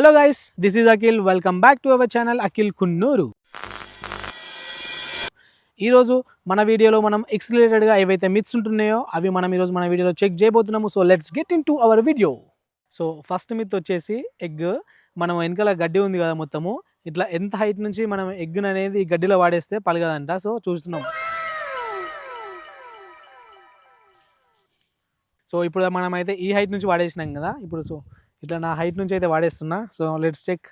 Hello guys, this is Akhil. Welcome back to our channel Akhil Kunnur. ఈరోజు మన వీడియోలో మనం ఎగ్స్ రిలేటెడ్గా ఏవైతే మిత్స్ ఉంటున్నాయో అవి మనం ఈరోజు మన వీడియోలో చెక్ చేయబోతున్నాము. So let's get in to our video. So first myth వచ్చేసి ఎగ్. మనం వెనకాల గడ్డి ఉంది కదా, మొత్తము ఇట్లా ఎంత హైట్ నుంచి మనం ఎగ్ అనేది ఈ గడ్డిలో వాడేస్తే పలగదంట. సో చూస్తున్నాం. సో ఇప్పుడు మనం అయితే ఈ హైట్ నుంచి వాడేసినాం కదా. ఇప్పుడు సో ఇట్లా నా హైట్ నుంచి అయితే వాడేస్తున్నా. So let's check.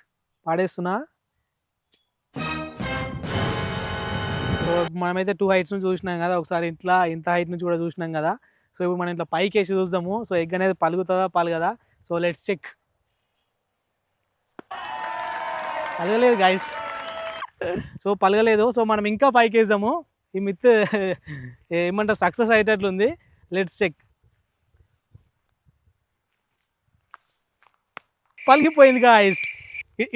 వాడేస్తున్నా. సో మనమైతే 2 హైట్స్ నుంచి చూసినాం కదా, ఒకసారి ఇట్లా ఇంత హైట్ నుంచి కూడా చూసినాం కదా. సో ఇప్పుడు మనం ఇట్లా పైకి వేసి చూద్దాము. సో ఎగ్ అనేది పలుగుతుందా పలగదా. So let's check. పలగలేదు గైస్. సో పలగలేదు. సో మనం ఇంకా పైకి వేసాము. ఈ మిత్ ఏమంటారు, సక్సెస్ అయ్యేటట్లుంది. Let's check. పలిగిపోయింది గాయస్.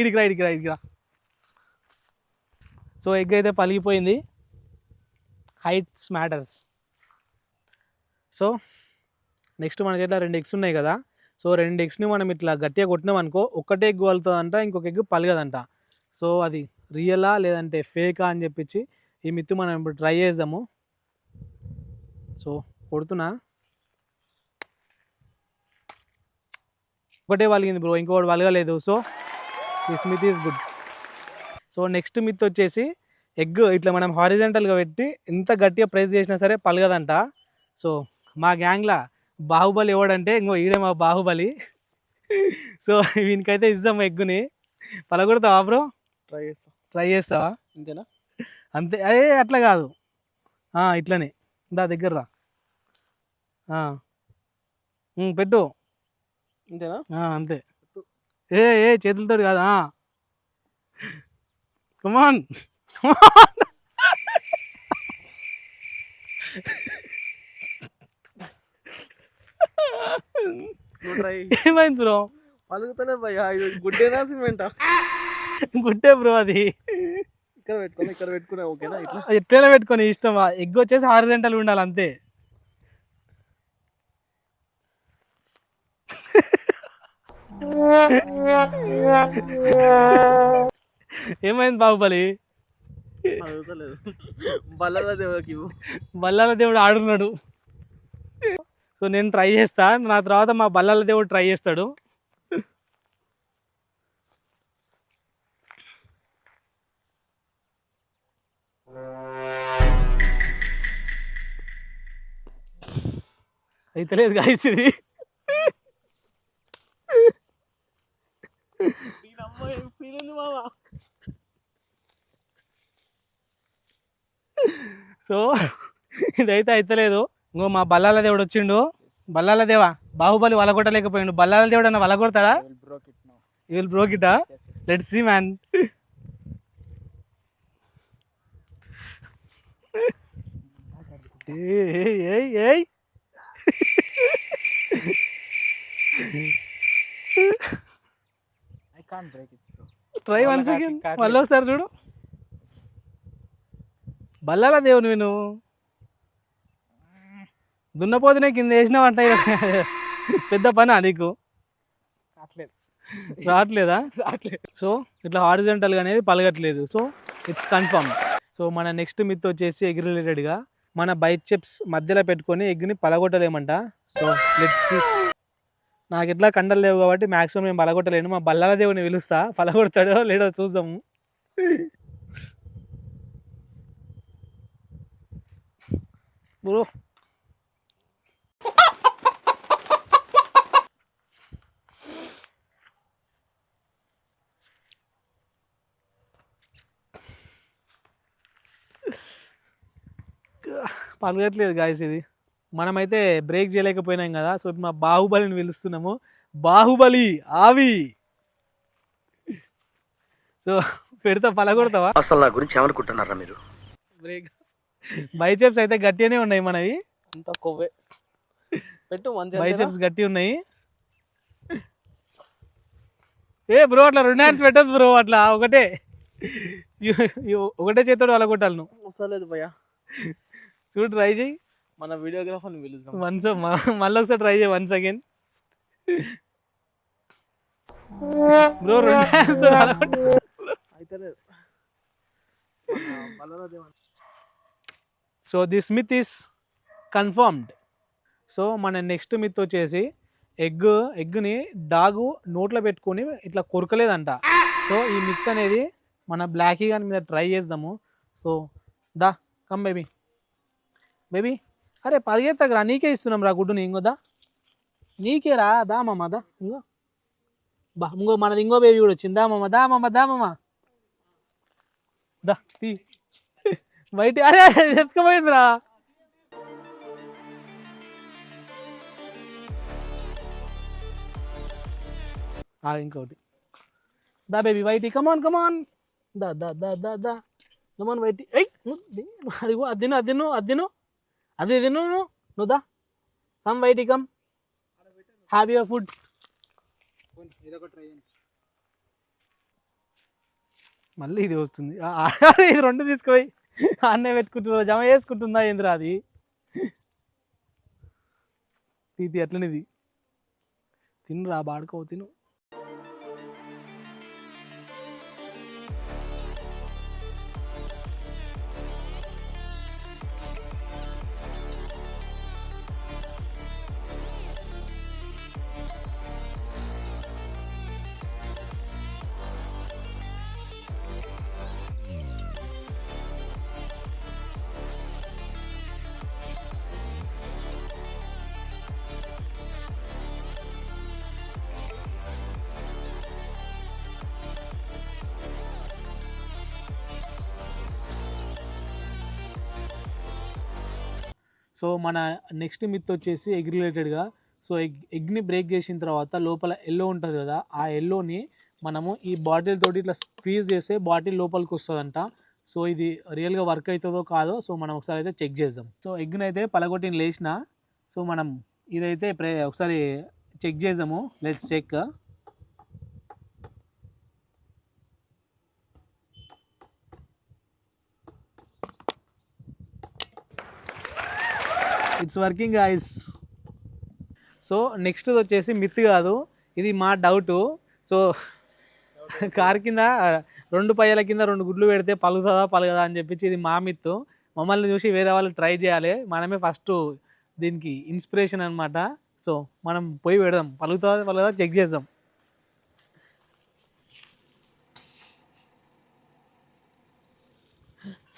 ఇడికిరా. సో ఎగ్ అయితే పలిగిపోయింది. Heights matters. సో నెక్స్ట్ మన చేతిలో 2 ఎగ్స్ ఉన్నాయి కదా. సో 2 ఎగ్స్ని మనం ఇట్లా గట్టిగా కొట్టినాం అనుకో, ఒక్కటే ఎగ్ పలుగుతుందంట, ఇంకొక ఎగ్ పలగదంట. సో అది రియలా లేదంటే ఫేకా అని చెప్పించి ఈ మిత్తు మనం ఇప్పుడు ట్రై చేద్దాము. సో కొడుతున్నా. ఒకటే పలిగింది బ్రో, ఇంకొకటి పలగలేదు. So this myth is good. So next myth వచ్చేసి ఎగ్ ఇట్లా మనం హారిజెంటల్గా పెట్టి ఎంత గట్టిగా ప్రెస్ చేసినా సరే పలగదంట. సో మా గ్యాంగ్లా బాహుబలి ఎవడంటే ఇంకో ఈడే మా బాహుబలి. సో వీనికైతే ఇద్దాం ఎగ్గుని. పలగొడతావా బ్రో? ట్రై చేస్తావా? అంతేనా? అంతే. అట్లా కాదు, ఇట్లనే దా దగ్గర రా. పెట్టు. అంతేనా? అంతే. ఏ చేతులతో కాదా. కమాన్. ఏమైంది బ్రో? పలుకుతలే భయ్యా. ఇది గుడ్డేనా సిమెంటా? గుడ్డే బ్రో అది. ఇక్కడ పెట్టుకున్నా ఓకేనా? ఇట్లా ఎట్లైనా పెట్టుకొని ఇష్టం. ఎగ్ వచ్చేసి హారిజెంటల్ ఉండాలి అంతే. ఏమైంది బాహుబలి? పలుకుతలేదు. బల్లల దేవుడికి బల్లాల దేవుడు ఆడున్నాడు. సో నేను ట్రై చేస్తా, నా తర్వాత మా బల్లాల దేవుడు ట్రై చేస్తాడు. అయితే లేదు గాయస్ ఇది. సో ఇదైతే అయితలేదు. ఇంకో మా బల్లాల దేవుడు వచ్చిండు. బల్లాల దేవా, బాహుబలి వలగొట్టలేకపోయిండు. బల్లాల దేవుడు అన్న వలగొడతాడా? You will broke it. Let's see man. ఏయ్ ట్రై వన్స్ అగైన్. మళ్ళీ ఒకసారి చూడు. బల్లాల దేవుడు నేను దున్నపోతునే కింద వేసినావంట. పెద్ద పనా నీకు? రావట్లేదా? సో ఇట్లా హారిజెంటల్గా అనేది పలగట్లేదు. So it's confirm. సో మన నెక్స్ట్ మిత్ వచ్చేసి ఎగ్ రిలేటెడ్గా మన బైచెప్స్ మధ్యలో పెట్టుకొని ఎగ్ని పలగొట్టలేమంట. So let's see. నాకు ఎట్లా కండలు లేవు కాబట్టి మ్యాక్సిమం నేను పలగొట్టలేను. మా బల్లాల దేవుని పిలుస్తా, పలగొడతాడో లేడో చూద్దాము. బ్రో పలగట్లేదు గాయస్ ఇది. మనమైతే బ్రేక్ చేయలేకపోయినాం కదా. సో మా బాహుబలిని పిలుస్తున్నాము. బాహుబలి ఆవి. సో పెడతా, పలగొడతావా? అసలు నా గురించి ఏమనుకుంటున్నారా మీరు? బ్రేక్. బైచెప్స్ అయితే గట్టిగానే ఉన్నాయి మనవి. అంత కొవ్వే. పెట్టు మంచి బైచెప్స్ గట్టి ఉన్నాయి. బ్రో అట్లా 2 హ్యాండ్స్ పెట్టదు బ్రో. అట్లా ఒకటే చేతోడు వలగొట్టాలి నువ్వు. వస్తలేదు భయ్యా. చూడు, ట్రై చేయి. మన వీడియోగ్రాఫర్ని పిలుస్తాం. మళ్ళీ ఒకసారి ట్రై చేయి వన్స్ అగైన్. బ్రో 2 ఆన్సర్ అయితే లేదు బల్లలా దేవ so this myth is confirmed. So మన నెక్స్ట్ మిత్ వచ్చేసి ఎగ్ని డాగు నోట్లో పెట్టుకొని ఇట్లా కొరకలేదంట. సో ఈ మిత్ అనేది మన బ్లాకీ గాని మీద ట్రై చేద్దాము. సో దా కమ్ బేబీ బేబీ, అరే పరిగెత్తకు రా, నీకే ఇస్తున్నాం రా గుడ్డుని, ఇంకో దా నీకే రా, దా మామ దా, ఇంకో బా ఇంకో మనది ఇంకో బేబీ కూడా వచ్చింది, దా మామ దా మామ దా మామ దా తీ బయట, అరే ఎత్తుకపోయిందిరా. ఇంకోటి దా బేబీ వైటి, కమాన్ కమాన్ దా దా దా దా దా కమాన్ వైటి. అడిగో అది తిను అది తిను అది తిను అది తిను నువ్వు దా, come Whitey come have your food. మళ్ళీ ఇది వస్తుంది, ఇది 2 తీసుకుపోయి అన్నే పెట్టుకుంటుందా, జమ చేసుకుంటుందా ఏందిరా అది. తీతి అట్లనేది తినురా బాడుకో తిను. సో మన నెక్స్ట్ మిత్ వచ్చేసి ఎగ్ రిలేటెడ్గా. సో ఎగ్ని బ్రేక్ చేసిన తర్వాత లోపల ఎల్లో ఉంటుంది కదా, ఆ ఎల్లోని మనము ఈ బాటిల్ తోటి ఇట్లా స్క్వీజ్ చేస్తే బాటిల్ లోపలికి వస్తుందంట. సో ఇది రియల్గా వర్క్ అవుతుందో కాదో సో మనం ఒకసారి అయితే చెక్ చేద్దాం. సో ఎగ్ని అయితే పలగొట్టిన లేచిన, సో మనం ఇదైతే ఒకసారి చెక్ చేద్దాము. Let's check. It's working guys. So next వచ్చేసి మిత్ కాదు, ఇది మా డౌటు. సో కారు కింద 2 పయ్యాల కింద 2 గుడ్లు పెడితే పలుకుతుందా పలగదా అని చెప్పి ఇది మా మిత్తు. మమ్మల్ని చూసి వేరే వాళ్ళు ట్రై చేయాలి, మనమే ఫస్ట్ దీనికి ఇన్స్పిరేషన్ అనమాట. సో మనం పోయి పెడదాం, పలుకుతుందా పలగదా చెక్ చేద్దాం.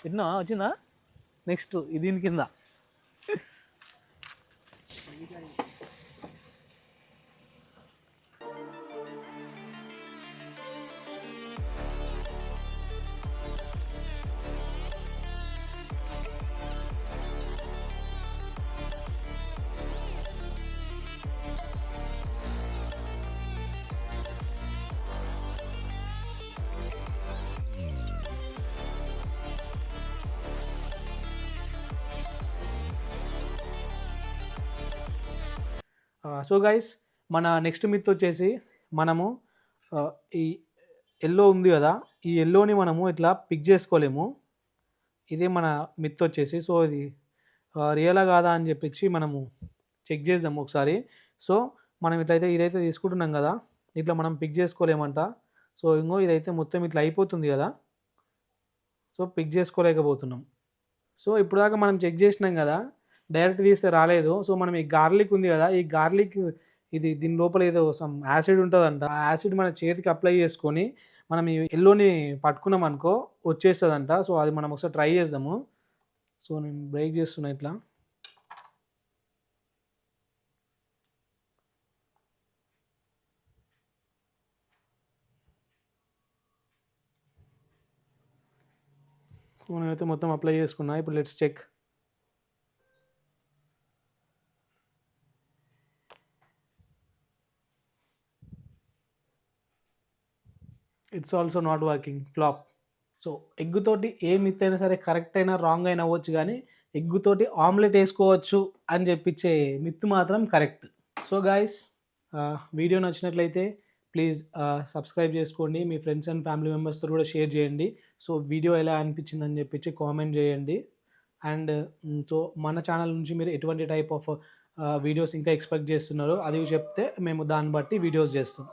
పెట్టినా వచ్చిందా, నెక్స్ట్ దీని కింద. సో గైస్ మన నెక్స్ట్ మిత్ వచ్చేసి మనము ఈ ఎల్లో ఉంది కదా, ఈ ఎల్లోని మనము ఇట్లా పిక్ చేసుకోలేము. ఇదే మన మిత్ వచ్చేసి. సో ఇది రియలా కాదా అని చెప్పి మనము చెక్ చేద్దాము ఒకసారి. సో మనం ఇట్లయితే ఇదైతే తీసుకుంటున్నాం కదా, ఇట్లా మనం పిక్ చేసుకోలేమంట. సో ఇంకో ఇదైతే మొత్తం ఇట్లా అయిపోతుంది కదా, సో పిక్ చేసుకోలేకపోతున్నాం. సో ఇప్పుడు దాకా మనం చెక్ చేసినాం కదా, డైరెక్ట్ తీస్తే రాలేదు. సో మనం ఈ గార్లిక్ ఉంది కదా, ఈ గార్లిక్ ఇది దీని లోపల ఏదో సమ్ యాసిడ్ ఉంటుందంట. ఆ యాసిడ్ మన చేతికి అప్లై చేసుకొని మనం ఈ ఎల్లోని పట్టుకున్నాం అనుకో వచ్చేస్తుందంట. సో అది మనం ఒకసారి ట్రై చేద్దాము. సో నేను బ్రేక్ చేస్తున్నా ఇట్లా. సో నేనైతే మొత్తం అప్లై చేసుకున్నా. ఇప్పుడు let's check. It's also not working, flop. So ఎగ్గుతోటి ఏ మిత్ అయినా సరే కరెక్ట్ అయినా రాంగ్ అయినా అవ్వచ్చు, కానీ ఎగ్గుతోటి ఆమ్లెట్ వేసుకోవచ్చు అని చెప్పించే మిత్ మాత్రం కరెక్ట్. సో గాయస్ వీడియో నచ్చినట్లయితే ప్లీజ్ సబ్స్క్రైబ్ చేసుకోండి, మీ ఫ్రెండ్స్ అండ్ ఫ్యామిలీ మెంబర్స్తో కూడా షేర్ చేయండి. సో వీడియో ఎలా అనిపించిందని చెప్పి కామెంట్ చేయండి. అండ్ సో మన ఛానల్ నుంచి మీరు ఎటువంటి టైప్ ఆఫ్ వీడియోస్ ఇంకా ఎక్స్పెక్ట్ చేస్తున్నారో అది చెప్తే మేము దాన్ని బట్టి వీడియోస్ చేస్తాం.